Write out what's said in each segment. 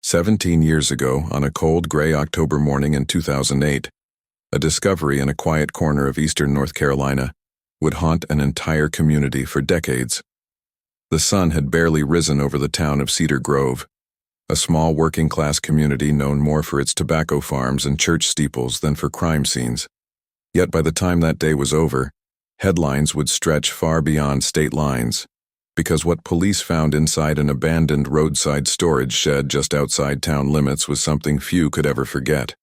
17 years ago, on a cold, gray October morning in 2008, a discovery in a quiet corner of eastern North Carolina would haunt an entire community for decades. The sun had barely risen over the town of Cedar Grove, a small working-class community known more for its tobacco farms and church steeples than for crime scenes. Yet by the time that day was over, headlines would stretch far beyond state lines, because what police found inside an abandoned roadside storage shed just outside town limits was something few could ever forget.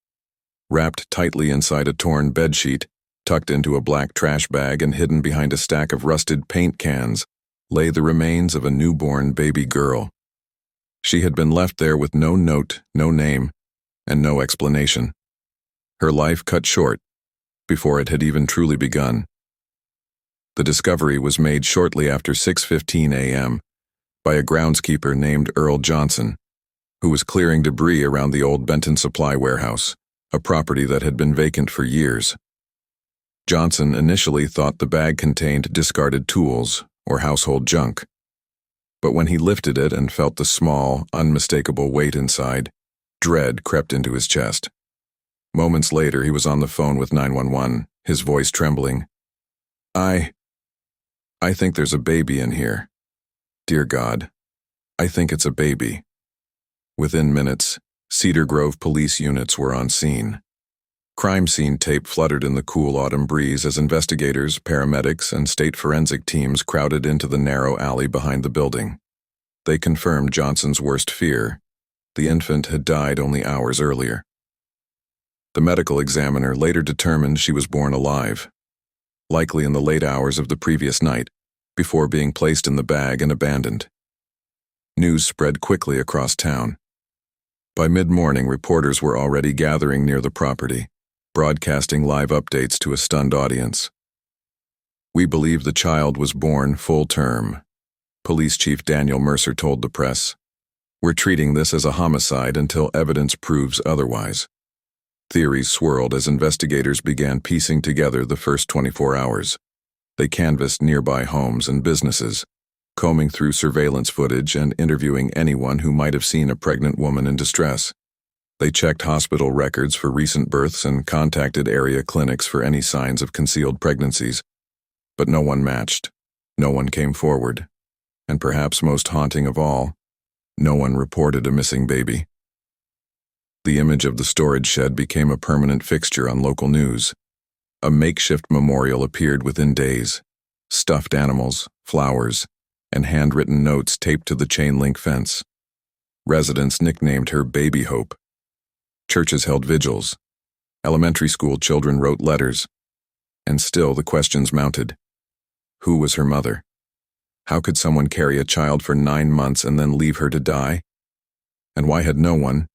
Wrapped tightly inside a torn bedsheet, tucked into a black trash bag and hidden behind a stack of rusted paint cans, lay the remains of a newborn baby girl. She had been left there with no note, no name, and no explanation. Her life cut short before it had even truly begun. The discovery was made shortly after 6:15 a.m. by a groundskeeper named Earl Johnson, who was clearing debris around the old Benton Supply warehouse, a property that had been vacant for years. Johnson initially thought the bag contained discarded tools or household junk, but when he lifted it and felt the small, unmistakable weight inside, dread crept into his chest. Moments later, he was on the phone with 911, his voice trembling. I think there's a baby in here. Dear God, I think it's a baby. Within minutes, Cedar Grove police units were on scene. Crime scene tape fluttered in the cool autumn breeze as investigators, paramedics, and state forensic teams crowded into the narrow alley behind the building. They confirmed Johnson's worst fear. The infant had died only hours earlier. The medical examiner later determined she was born alive, likely in the late hours of the previous night, before being placed in the bag and abandoned. News spread quickly across town. By mid-morning, reporters were already gathering near the property, broadcasting live updates to a stunned audience. We believe the child was born full term, Police Chief Daniel Mercer told the press. We're treating this as a homicide until evidence proves otherwise. Theories swirled as investigators began piecing together the first 24 hours. They canvassed nearby homes and businesses, combing through surveillance footage and interviewing anyone who might have seen a pregnant woman in distress. They checked hospital records for recent births and contacted area clinics for any signs of concealed pregnancies. But no one matched. No one came forward. And perhaps most haunting of all, no one reported a missing baby. The image of the storage shed became a permanent fixture on local news. A makeshift memorial appeared within days. Stuffed animals, flowers, and handwritten notes taped to the chain-link fence. Residents nicknamed her Baby Hope. Churches held vigils. Elementary school children wrote letters. And still the questions mounted. Who was her mother? How could someone carry a child for 9 months and then leave her to die? And why had no one,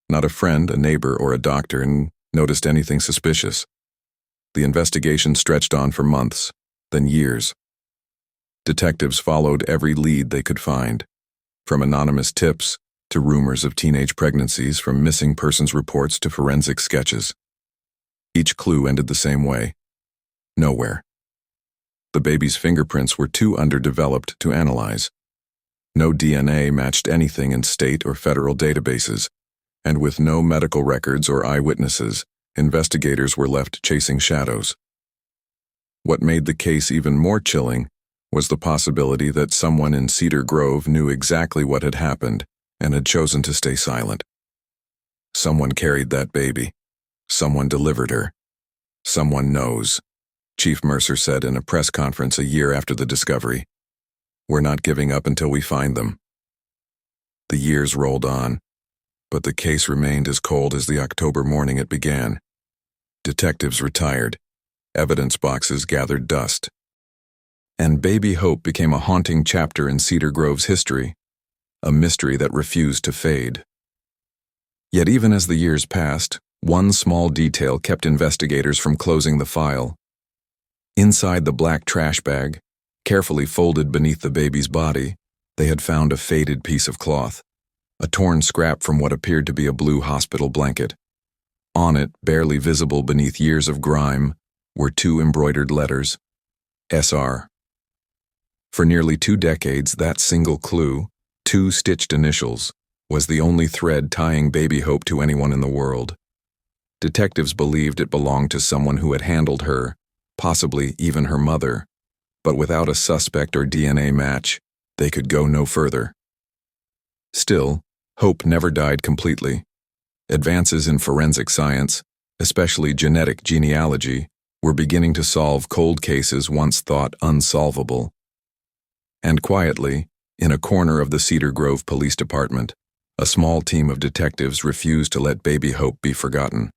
not a friend, a neighbor, or a doctor, noticed anything suspicious? The investigation stretched on for months, then years. Detectives followed every lead they could find, from anonymous tips to rumors of teenage pregnancies, from missing persons reports to forensic sketches. Each clue ended the same way: nowhere. The baby's fingerprints were too underdeveloped to analyze. No DNA matched anything in state or federal databases, and with no medical records or eyewitnesses, investigators were left chasing shadows. What made the case even more chilling was the possibility that someone in Cedar Grove knew exactly what had happened and had chosen to stay silent. Someone carried that baby. Someone delivered her. Someone knows, Chief Mercer said in a press conference a year after the discovery. We're not giving up until we find them. The years rolled on, but the case remained as cold as the October morning it began. Detectives retired. Evidence boxes gathered dust. And Baby Hope became a haunting chapter in Cedar Grove's history, a mystery that refused to fade. Yet even as the years passed, one small detail kept investigators from closing the file. Inside the black trash bag, carefully folded beneath the baby's body, they had found a faded piece of cloth, a torn scrap from what appeared to be a blue hospital blanket. On it, barely visible beneath years of grime, were 2 embroidered letters: SR. For nearly 2 decades, that single clue, 2 stitched initials, was the only thread tying Baby Hope to anyone in the world. Detectives believed it belonged to someone who had handled her, possibly even her mother, but without a suspect or DNA match, they could go no further. Still, hope never died completely. Advances in forensic science, especially genetic genealogy, were beginning to solve cold cases once thought unsolvable. And quietly, in a corner of the Cedar Grove Police Department, a small team of detectives refused to let Baby Hope be forgotten.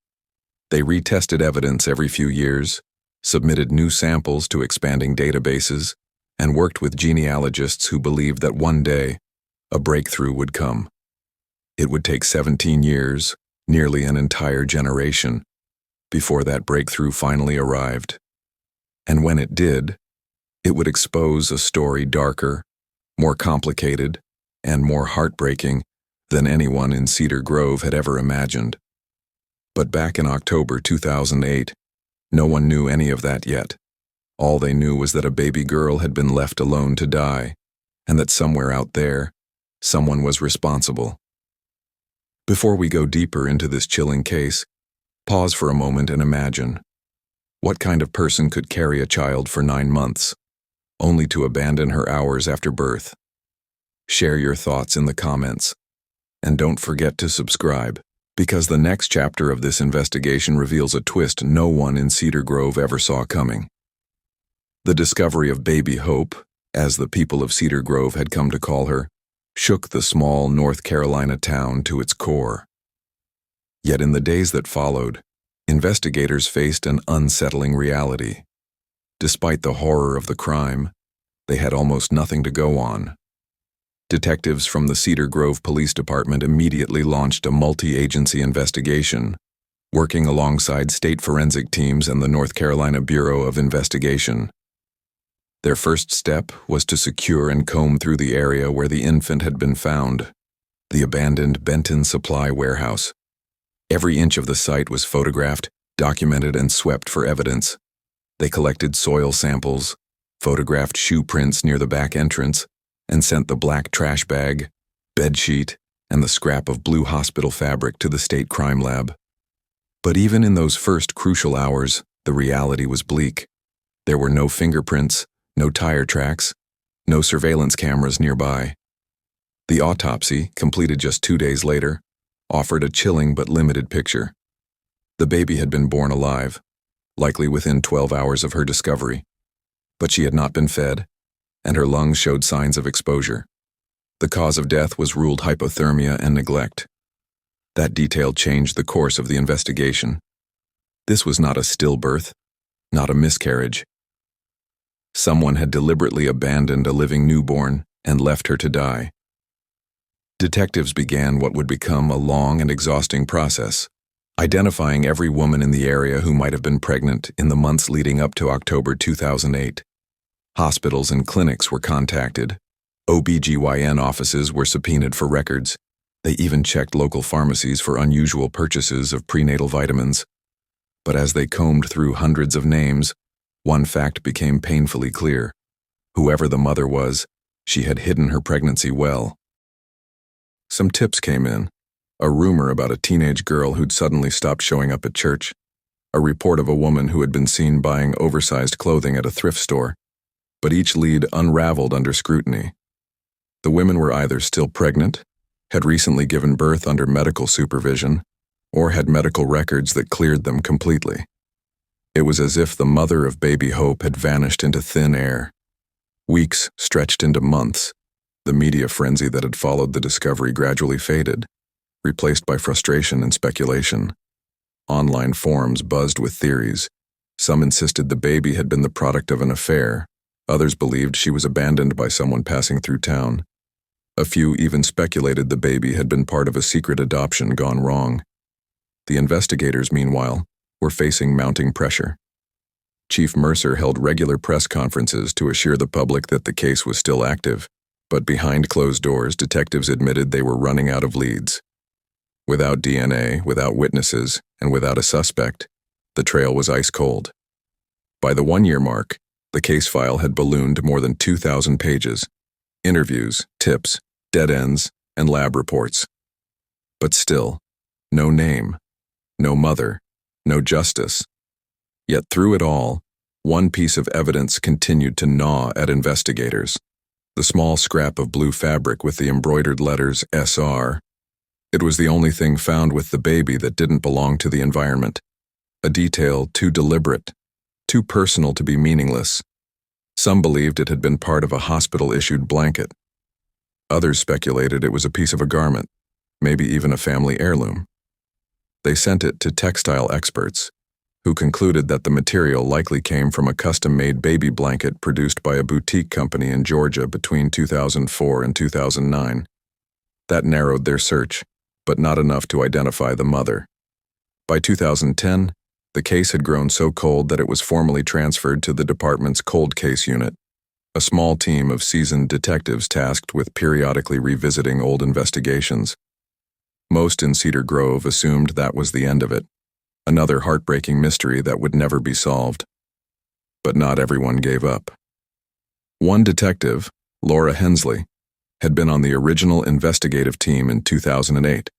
They retested evidence every few years, submitted new samples to expanding databases, and worked with genealogists who believed that one day, a breakthrough would come. It would take 17 years, nearly an entire generation, before that breakthrough finally arrived. And when it did, it would expose a story darker, more complicated, and more heartbreaking than anyone in Cedar Grove had ever imagined. But back in October 2008, no one knew any of that yet. All they knew was that a baby girl had been left alone to die, and that somewhere out there, someone was responsible. Before we go deeper into this chilling case, pause for a moment and imagine. What kind of person could carry a child for 9 months, only to abandon her hours after birth? Share your thoughts in the comments. And don't forget to subscribe, because the next chapter of this investigation reveals a twist no one in Cedar Grove ever saw coming. The discovery of Baby Hope, as the people of Cedar Grove had come to call her, shook the small North Carolina town to its core. Yet in the days that followed, investigators faced an unsettling reality. Despite the horror of the crime, they had almost nothing to go on. Detectives from the Cedar Grove Police Department immediately launched a multi-agency investigation, working alongside state forensic teams and the North Carolina Bureau of Investigation. Their first step was to secure and comb through the area where the infant had been found, the abandoned Benton Supply Warehouse. Every inch of the site was photographed, documented, and swept for evidence. They collected soil samples, photographed shoe prints near the back entrance, and sent the black trash bag, bedsheet, and the scrap of blue hospital fabric to the state crime lab. But even in those first crucial hours, the reality was bleak. There were no fingerprints, no tire tracks, no surveillance cameras nearby. The autopsy, completed just 2 days later, offered a chilling but limited picture. The baby had been born alive, likely within 12 hours of her discovery, but she had not been fed, and her lungs showed signs of exposure. The cause of death was ruled hypothermia and neglect. That detail changed the course of the investigation. This was not a stillbirth, not a miscarriage. Someone had deliberately abandoned a living newborn and left her to die. Detectives began what would become a long and exhausting process, identifying every woman in the area who might have been pregnant in the months leading up to October 2008. Hospitals and clinics were contacted. OB/GYN offices were subpoenaed for records. They even checked local pharmacies for unusual purchases of prenatal vitamins. But as they combed through hundreds of names, one fact became painfully clear. Whoever the mother was, she had hidden her pregnancy well. Some tips came in. A rumor about a teenage girl who'd suddenly stopped showing up at church. A report of a woman who had been seen buying oversized clothing at a thrift store. But each lead unraveled under scrutiny. The women were either still pregnant, had recently given birth under medical supervision, or had medical records that cleared them completely. It was as if the mother of Baby Hope had vanished into thin air. Weeks stretched into months. The media frenzy that had followed the discovery gradually faded, replaced by frustration and speculation. Online forums buzzed with theories. Some insisted the baby had been the product of an affair. Others believed she was abandoned by someone passing through town. A few even speculated the baby had been part of a secret adoption gone wrong. The investigators, meanwhile, were facing mounting pressure. Chief Mercer held regular press conferences to assure the public that the case was still active, but behind closed doors, detectives admitted they were running out of leads. Without DNA, without witnesses, and without a suspect, the trail was ice cold. By the 1-year mark, the case file had ballooned more than 2,000 pages. Interviews, tips, dead ends, and lab reports. But still, no name, no mother, no justice. Yet through it all, one piece of evidence continued to gnaw at investigators. The small scrap of blue fabric with the embroidered letters SR. It was the only thing found with the baby that didn't belong to the environment. A detail too deliberate, too personal to be meaningless. Some believed it had been part of a hospital-issued blanket. Others speculated it was a piece of a garment, maybe even a family heirloom. They sent it to textile experts, who concluded that the material likely came from a custom-made baby blanket produced by a boutique company in Georgia between 2004 and 2009. That narrowed their search, but not enough to identify the mother. By 2010, the case had grown so cold that it was formally transferred to the department's cold case unit, a small team of seasoned detectives tasked with periodically revisiting old investigations. Most in Cedar Grove assumed that was the end of it, another heartbreaking mystery that would never be solved. But not everyone gave up. One detective, Laura Hensley, had been on the original investigative team in 2008.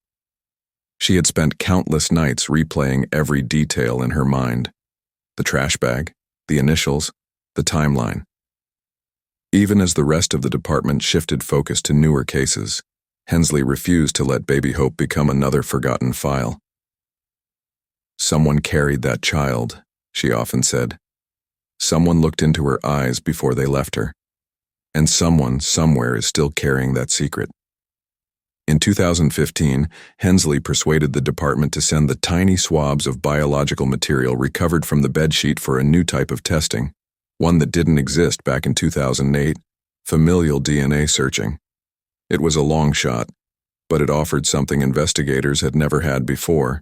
She had spent countless nights replaying every detail in her mind. The trash bag, the initials, the timeline. Even as the rest of the department shifted focus to newer cases, Hensley refused to let Baby Hope become another forgotten file. "Someone carried that child," she often said. "Someone looked into her eyes before they left her. And someone, somewhere, is still carrying that secret." In 2015, Hensley persuaded the department to send the tiny swabs of biological material recovered from the bedsheet for a new type of testing, one that didn't exist back in 2008, familial DNA searching. It was a long shot, but it offered something investigators had never had before: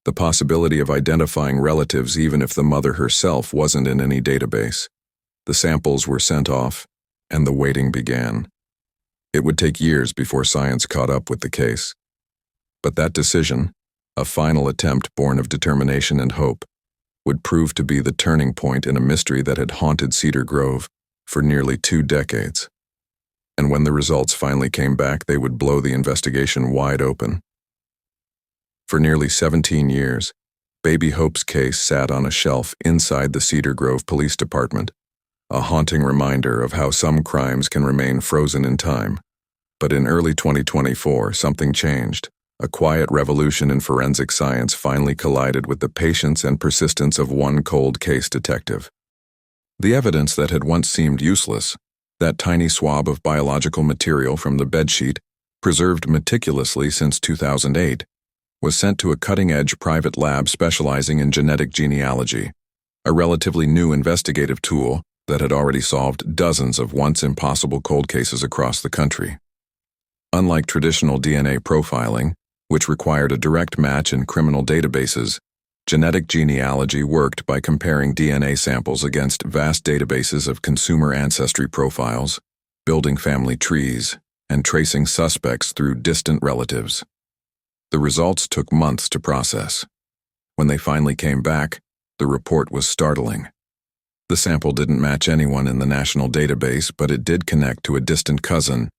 the possibility of identifying relatives even if the mother herself wasn't in any database. The samples were sent off, and the waiting began. It would take years before science caught up with the case. But that decision, a final attempt born of determination and hope, would prove to be the turning point in a mystery that had haunted Cedar Grove for nearly 2 decades. And when the results finally came back, they would blow the investigation wide open. For nearly 17 years, Baby Hope's case sat on a shelf inside the Cedar Grove Police Department, a haunting reminder of how some crimes can remain frozen in time. But in early 2024, something changed. A quiet revolution in forensic science finally collided with the patience and persistence of one cold case detective. The evidence that had once seemed useless, that tiny swab of biological material from the bedsheet, preserved meticulously since 2008, was sent to a cutting-edge private lab specializing in genetic genealogy, a relatively new investigative tool that had already solved dozens of once impossible cold cases across the country. Unlike traditional DNA profiling, which required a direct match in criminal databases, genetic genealogy worked by comparing DNA samples against vast databases of consumer ancestry profiles, building family trees, and tracing suspects through distant relatives. The results took months to process. When they finally came back, the report was startling. The sample didn't match anyone in the national database, but it did connect to a distant cousin,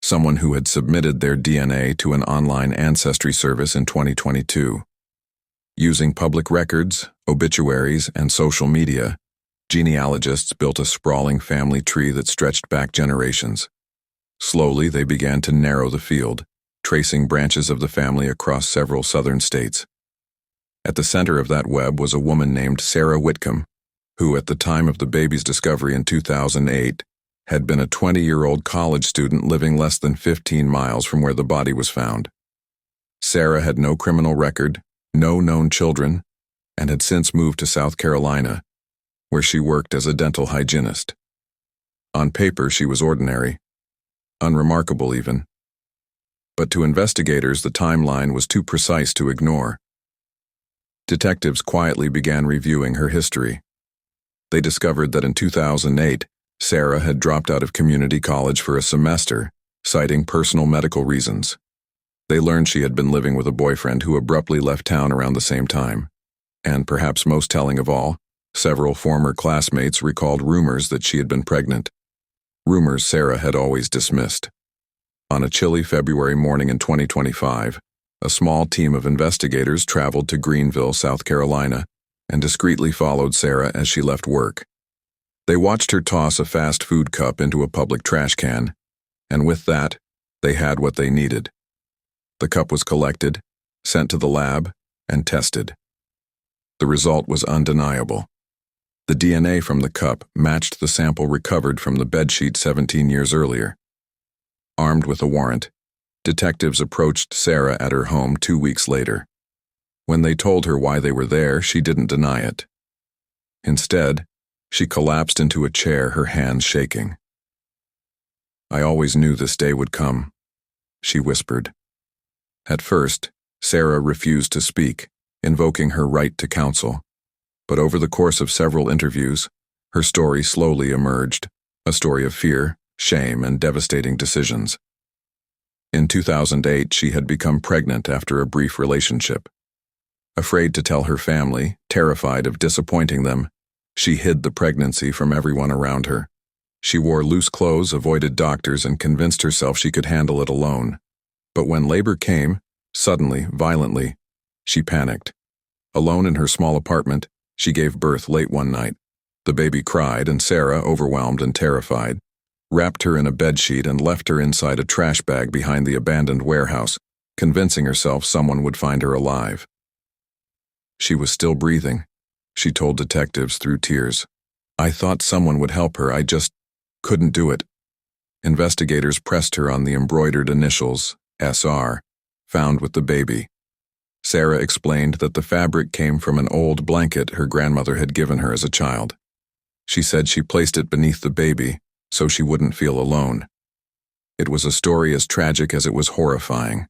someone who had submitted their DNA to an online ancestry service in 2022. Using public records, obituaries, and social media, genealogists built a sprawling family tree that stretched back generations. Slowly, they began to narrow the field, tracing branches of the family across several southern states. At the center of that web was a woman named Sarah Whitcomb, who at the time of the baby's discovery in 2008 had been a 20-year-old college student living less than 15 miles from where the body was found. Sarah had no criminal record, no known children, and had since moved to South Carolina, where she worked as a dental hygienist. On paper, she was ordinary, unremarkable even. But to investigators, the timeline was too precise to ignore. Detectives quietly began reviewing her history. They discovered that in 2008, Sarah had dropped out of community college for a semester, citing personal medical reasons. They learned she had been living with a boyfriend who abruptly left town around the same time. And perhaps most telling of all, several former classmates recalled rumors that she had been pregnant. Rumors Sarah had always dismissed. On a chilly February morning in 2025, a small team of investigators traveled to Greenville, South Carolina, and discreetly followed Sarah as she left work. They watched her toss a fast food cup into a public trash can, and with that, they had what they needed. The cup was collected, sent to the lab, and tested. The result was undeniable. The DNA from the cup matched the sample recovered from the bedsheet 17 years earlier. Armed with a warrant, detectives approached Sarah at her home 2 weeks later. When they told her why they were there, she didn't deny it. Instead, she collapsed into a chair, her hands shaking. "I always knew this day would come," she whispered. At first, Sarah refused to speak, invoking her right to counsel. But over the course of several interviews, her story slowly emerged, a story of fear, shame, and devastating decisions. In 2008, she had become pregnant after a brief relationship. Afraid to tell her family, terrified of disappointing them, she hid the pregnancy from everyone around her. She wore loose clothes, avoided doctors, and convinced herself she could handle it alone. But when labor came, suddenly, violently, she panicked. Alone in her small apartment, she gave birth late one night. The baby cried, and Sarah, overwhelmed and terrified, wrapped her in a bedsheet and left her inside a trash bag behind the abandoned warehouse, convincing herself someone would find her alive. She was still breathing, she told detectives through tears. "I thought someone would help her, I just couldn't do it." Investigators pressed her on the embroidered initials, SR, found with the baby. Sarah explained that the fabric came from an old blanket her grandmother had given her as a child. She said she placed it beneath the baby so she wouldn't feel alone. It was a story as tragic as it was horrifying,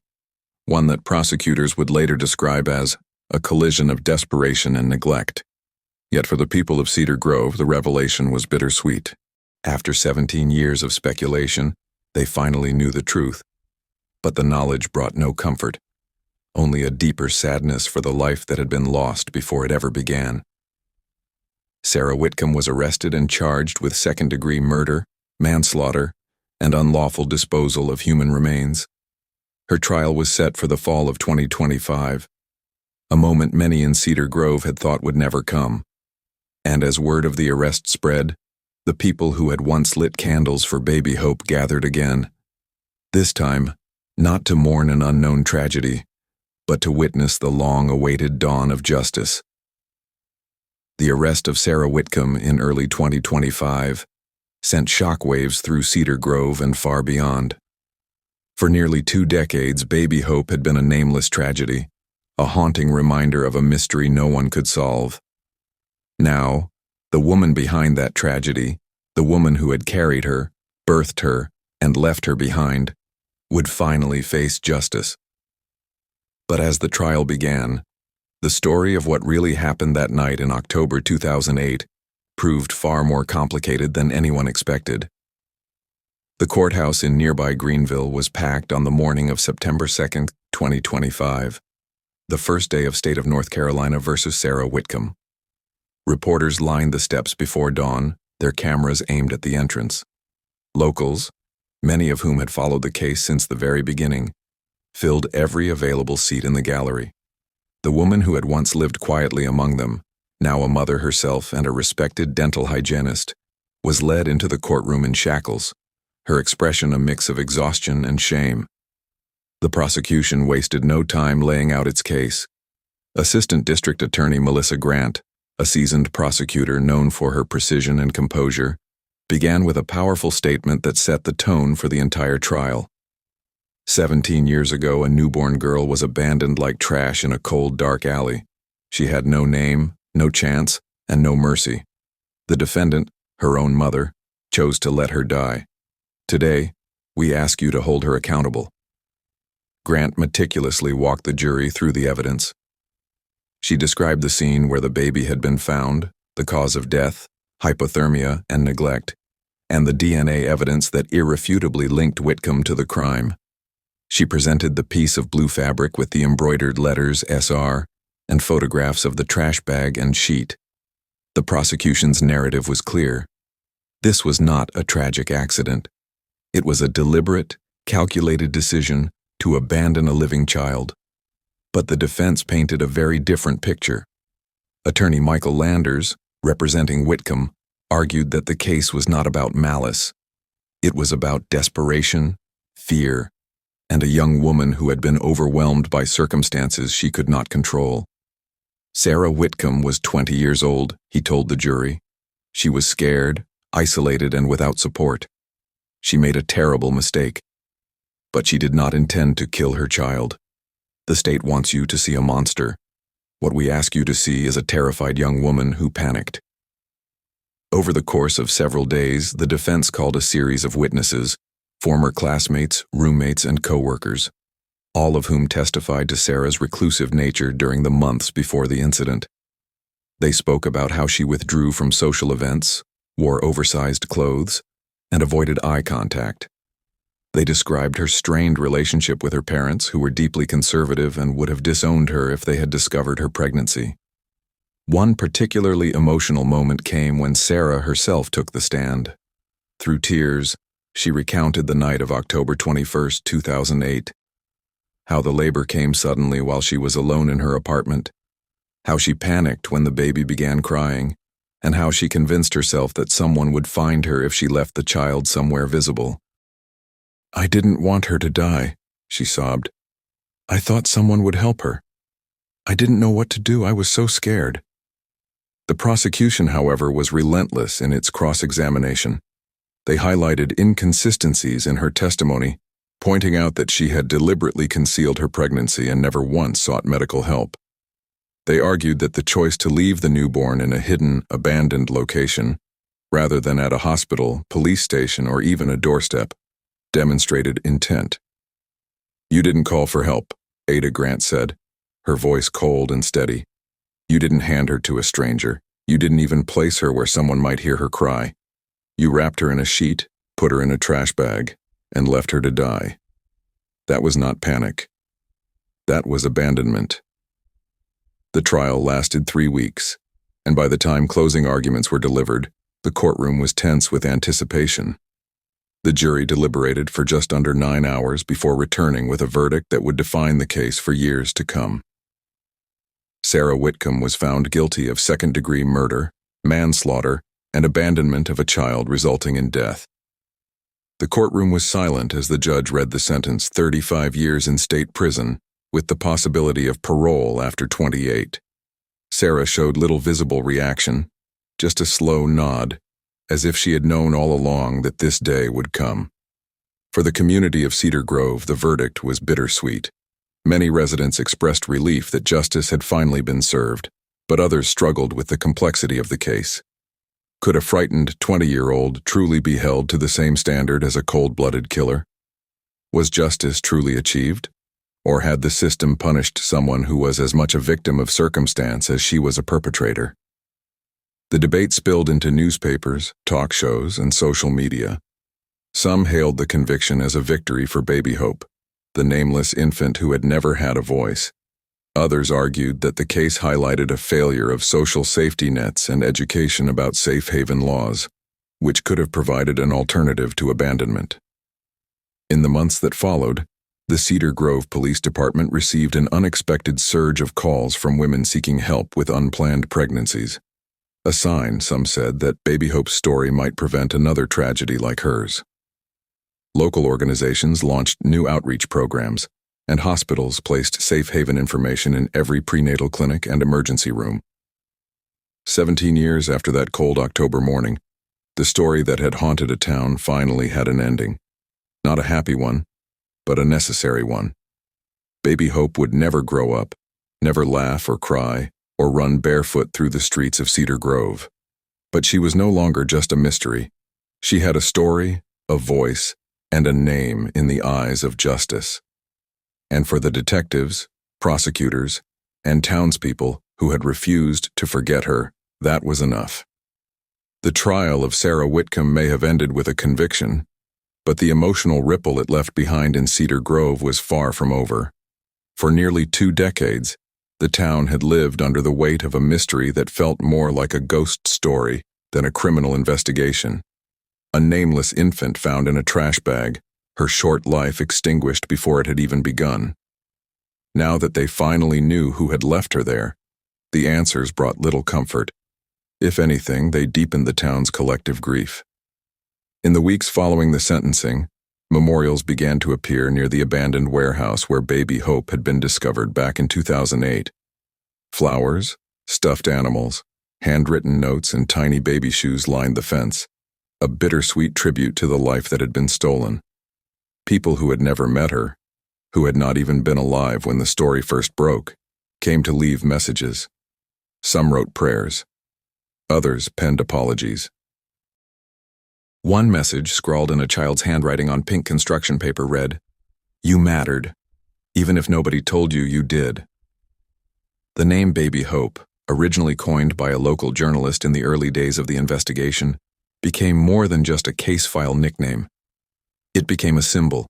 one that prosecutors would later describe as a collision of desperation and neglect. Yet for the people of Cedar Grove, the revelation was bittersweet. After 17 years of speculation, they finally knew the truth. But the knowledge brought no comfort, only a deeper sadness for the life that had been lost before it ever began. Sarah Whitcomb was arrested and charged with second-degree murder, manslaughter, and unlawful disposal of human remains. Her trial was set for the fall of 2025, a moment many in Cedar Grove had thought would never come. And as word of the arrest spread, the people who had once lit candles for baby hope gathered again. This time, not to mourn an unknown tragedy, but to witness the long-awaited dawn of justice. The arrest of Sarah Whitcomb in early 2025 sent shockwaves through Cedar Grove and far beyond. For nearly 2 decades, baby hope had been a nameless tragedy, a haunting reminder of a mystery no one could solve. Now, the woman behind that tragedy, the woman who had carried her, birthed her, and left her behind, would finally face justice. But as the trial began, the story of what really happened that night in October 2008 proved far more complicated than anyone expected. The courthouse in nearby Greenville was packed on the morning of September 2, 2025, the first day of State of North Carolina versus Sarah Whitcomb. Reporters lined the steps before dawn, their cameras aimed at the entrance. Locals, many of whom had followed the case since the very beginning, filled every available seat in the gallery. The woman who had once lived quietly among them, now a mother herself and a respected dental hygienist, was led into the courtroom in shackles, her expression a mix of exhaustion and shame. The prosecution wasted no time laying out its case. Assistant District Attorney Melissa Grant, a seasoned prosecutor known for her precision and composure, began with a powerful statement that set the tone for the entire trial. 17 years ago, a newborn girl was abandoned like trash in a cold, dark alley. She had no name, no chance, and no mercy. The defendant, her own mother, chose to let her die. Today, we ask you to hold her accountable. Grant meticulously walked the jury through the evidence. She described the scene where the baby had been found, the cause of death, hypothermia, and neglect, and the DNA evidence that irrefutably linked Whitcomb to the crime. She presented the piece of blue fabric with the embroidered letters SR and photographs of the trash bag and sheet. The prosecution's narrative was clear. This was not a tragic accident. It was a deliberate, calculated decision to abandon a living child, But the defense painted a very different picture. Attorney Michael Landers, representing Whitcomb, argued that the case was not about malice. It was about desperation, fear, and a young woman who had been overwhelmed by circumstances she could not control. Sarah Whitcomb was 20 years old, he told the jury. She was scared, isolated, and without support. She made a terrible mistake. But she did not intend to kill her child. The state wants you to see a monster. What we ask you to see is a terrified young woman who panicked. Over the course of several days, the defense called a series of witnesses, former classmates, roommates, and co-workers, all of whom testified to Sarah's reclusive nature during the months before the incident. They spoke about how she withdrew from social events, wore oversized clothes, and avoided eye contact. They described her strained relationship with her parents, who were deeply conservative and would have disowned her if they had discovered her pregnancy. One particularly emotional moment came when Sarah herself took the stand. Through tears, she recounted the night of October 21, 2008. How the labor came suddenly while she was alone in her apartment. How she panicked when the baby began crying, and how she convinced herself that someone would find her if she left the child somewhere visible. "I didn't want her to die," she sobbed. "I thought someone would help her. I didn't know what to do. I was so scared." The prosecution, however, was relentless in its cross-examination. They highlighted inconsistencies in her testimony, pointing out that she had deliberately concealed her pregnancy and never once sought medical help. They argued that the choice to leave the newborn in a hidden, abandoned location, rather than at a hospital, police station, or even a doorstep, demonstrated intent. "You didn't call for help," Ada Grant said, her voice cold and steady. "You didn't hand her to a stranger. You didn't even place her where someone might hear her cry. You wrapped her in a sheet, put her in a trash bag, and left her to die. That was not panic. That was abandonment." The trial lasted 3 weeks, and by the time closing arguments were delivered, the courtroom was tense with anticipation. The jury deliberated for just under 9 hours before returning with a verdict that would define the case for years to come. Sarah Whitcomb was found guilty of second-degree murder, manslaughter, and abandonment of a child resulting in death. The courtroom was silent as the judge read the sentence: 35 years in state prison, with the possibility of parole after 28. Sarah showed little visible reaction, just a slow nod, as if she had known all along that this day would come. For the community of Cedar Grove, the verdict was bittersweet. Many residents expressed relief that justice had finally been served, but others struggled with the complexity of the case. Could a frightened 20-year-old truly be held to the same standard as a cold-blooded killer? Was justice truly achieved? Or had the system punished someone who was as much a victim of circumstance as she was a perpetrator? The debate spilled into newspapers, talk shows, and social media. Some hailed the conviction as a victory for baby Hope, the nameless infant who had never had a voice. Others argued that the case highlighted a failure of social safety nets and education about safe haven laws, which could have provided an alternative to abandonment. In the months that followed, the Cedar Grove Police Department received an unexpected surge of calls from women seeking help with unplanned pregnancies. A sign, some said, that baby Hope's story might prevent another tragedy like hers. Local organizations launched new outreach programs, and hospitals placed safe haven information in every prenatal clinic and emergency room. 17 years after that cold October morning, the story that had haunted a town finally had an ending. Not a happy one, but a necessary one. Baby Hope would never grow up, never laugh or cry, or run barefoot through the streets of Cedar Grove. But she was no longer just a mystery. She had a story, a voice, and a name in the eyes of justice. And for the detectives, prosecutors, and townspeople who had refused to forget her, that was enough. The trial of Sarah Whitcomb may have ended with a conviction, but the emotional ripple it left behind in Cedar Grove was far from over. For nearly 2 decades, the town had lived under the weight of a mystery that felt more like a ghost story than a criminal investigation. A nameless infant found in a trash bag, her short life extinguished before it had even begun. Now that they finally knew who had left her there, the answers brought little comfort. If anything, they deepened the town's collective grief. In the weeks following the sentencing, memorials began to appear near the abandoned warehouse where baby Hope had been discovered back in 2008. Flowers, stuffed animals, handwritten notes, and tiny baby shoes lined the fence, a bittersweet tribute to the life that had been stolen. People who had never met her, who had not even been alive when the story first broke, came to leave messages. Some wrote prayers. Others penned apologies. One message, scrawled in a child's handwriting on pink construction paper, read, "You mattered. Even if nobody told you, you did." The name Baby Hope, originally coined by a local journalist in the early days of the investigation, became more than just a case file nickname. It became a symbol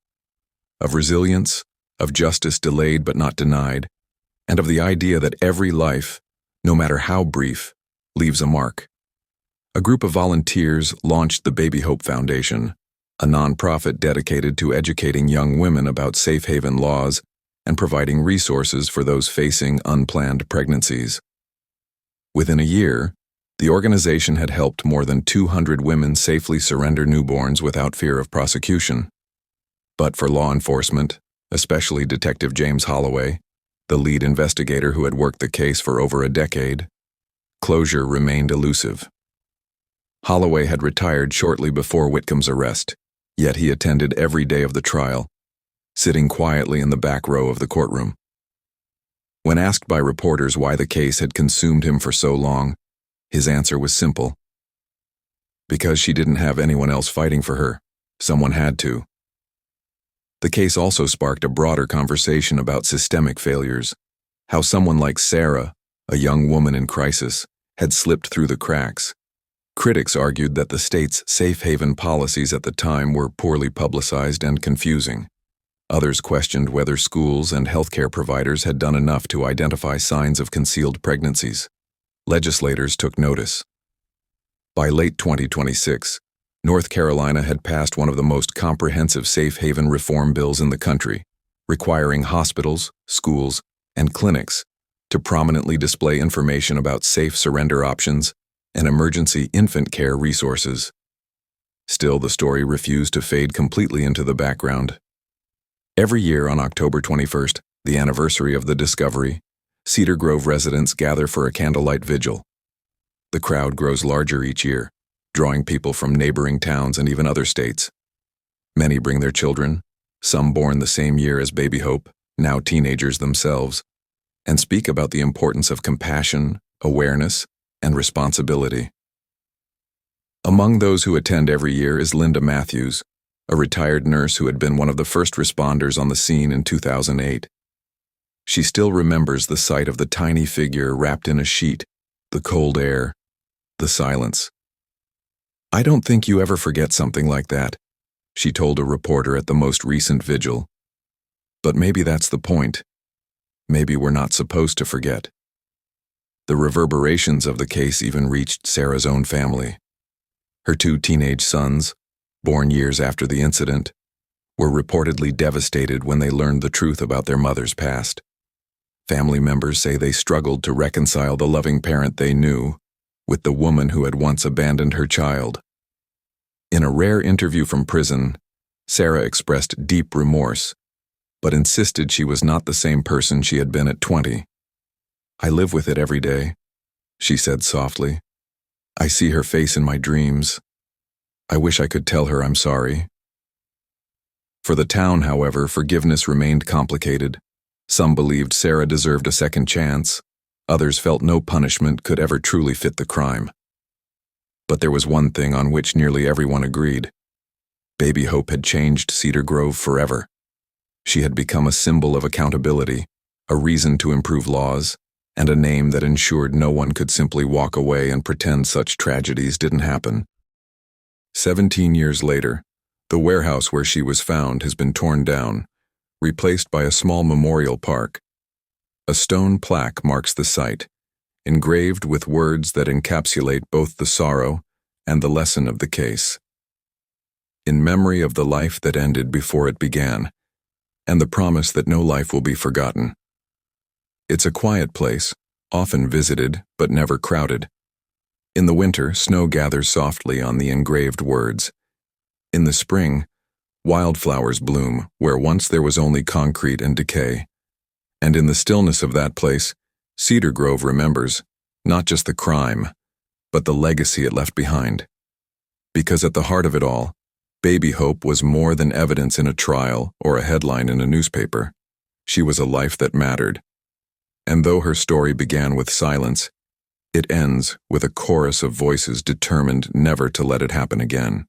of resilience, of justice delayed but not denied, and of the idea that every life, no matter how brief, leaves a mark. A group of volunteers launched the Baby Hope Foundation, a nonprofit dedicated to educating young women about safe haven laws and providing resources for those facing unplanned pregnancies. Within a year, the organization had helped more than 200 women safely surrender newborns without fear of prosecution. But for law enforcement, especially Detective James Holloway, the lead investigator who had worked the case for over a decade, closure remained elusive. Holloway had retired shortly before Whitcomb's arrest, yet he attended every day of the trial, sitting quietly in the back row of the courtroom. When asked by reporters why the case had consumed him for so long, his answer was simple. Because she didn't have anyone else fighting for her, someone had to. The case also sparked a broader conversation about systemic failures, how someone like Sarah, a young woman in crisis, had slipped through the cracks. Critics argued that the state's safe haven policies at the time were poorly publicized and confusing. Others questioned whether schools and healthcare providers had done enough to identify signs of concealed pregnancies. Legislators took notice. By late 2026, North Carolina had passed one of the most comprehensive safe haven reform bills in the country, requiring hospitals, schools, and clinics to prominently display information about safe surrender options and emergency infant care resources. Still, the story refused to fade completely into the background. Every year on October 21st, the anniversary of the discovery, Cedar Grove residents gather for a candlelight vigil. The crowd grows larger each year, drawing people from neighboring towns and even other states. Many bring their children, some born the same year as Baby Hope, now teenagers themselves, and speak about the importance of compassion, awareness, and responsibility. Among those who attend every year is Linda Matthews, a retired nurse who had been one of the first responders on the scene in 2008. She still remembers the sight of the tiny figure wrapped in a sheet, the cold air, the silence. "I don't think you ever forget something like that," she told a reporter at the most recent vigil. But maybe that's the point. Maybe we're not supposed to forget. The reverberations of the case even reached Sarah's own family. Her 2 teenage sons, born years after the incident, were reportedly devastated when they learned the truth about their mother's past. Family members say they struggled to reconcile the loving parent they knew with the woman who had once abandoned her child. In a rare interview from prison, Sarah expressed deep remorse, but insisted she was not the same person she had been at 20. "I live with it every day," she said softly. "I see her face in my dreams. I wish I could tell her I'm sorry." For the town, however, forgiveness remained complicated. Some believed Sarah deserved a second chance. Others felt no punishment could ever truly fit the crime. But there was one thing on which nearly everyone agreed. Baby Hope had changed Cedar Grove forever. She had become a symbol of accountability, a reason to improve laws, and a name that ensured no one could simply walk away and pretend such tragedies didn't happen. 17 years later, the warehouse where she was found has been torn down, replaced by a small memorial park. A stone plaque marks the site, engraved with words that encapsulate both the sorrow and the lesson of the case. In memory of the life that ended before it began, and the promise that no life will be forgotten, It's a quiet place, often visited but never crowded. In the winter, snow gathers softly on the engraved words. In the spring, wildflowers bloom where once there was only concrete and decay. And in the stillness of that place, Cedar Grove remembers, not just the crime, but the legacy it left behind. Because at the heart of it all, Baby Hope was more than evidence in a trial or a headline in a newspaper. She was a life that mattered. And though her story began with silence, it ends with a chorus of voices determined never to let it happen again.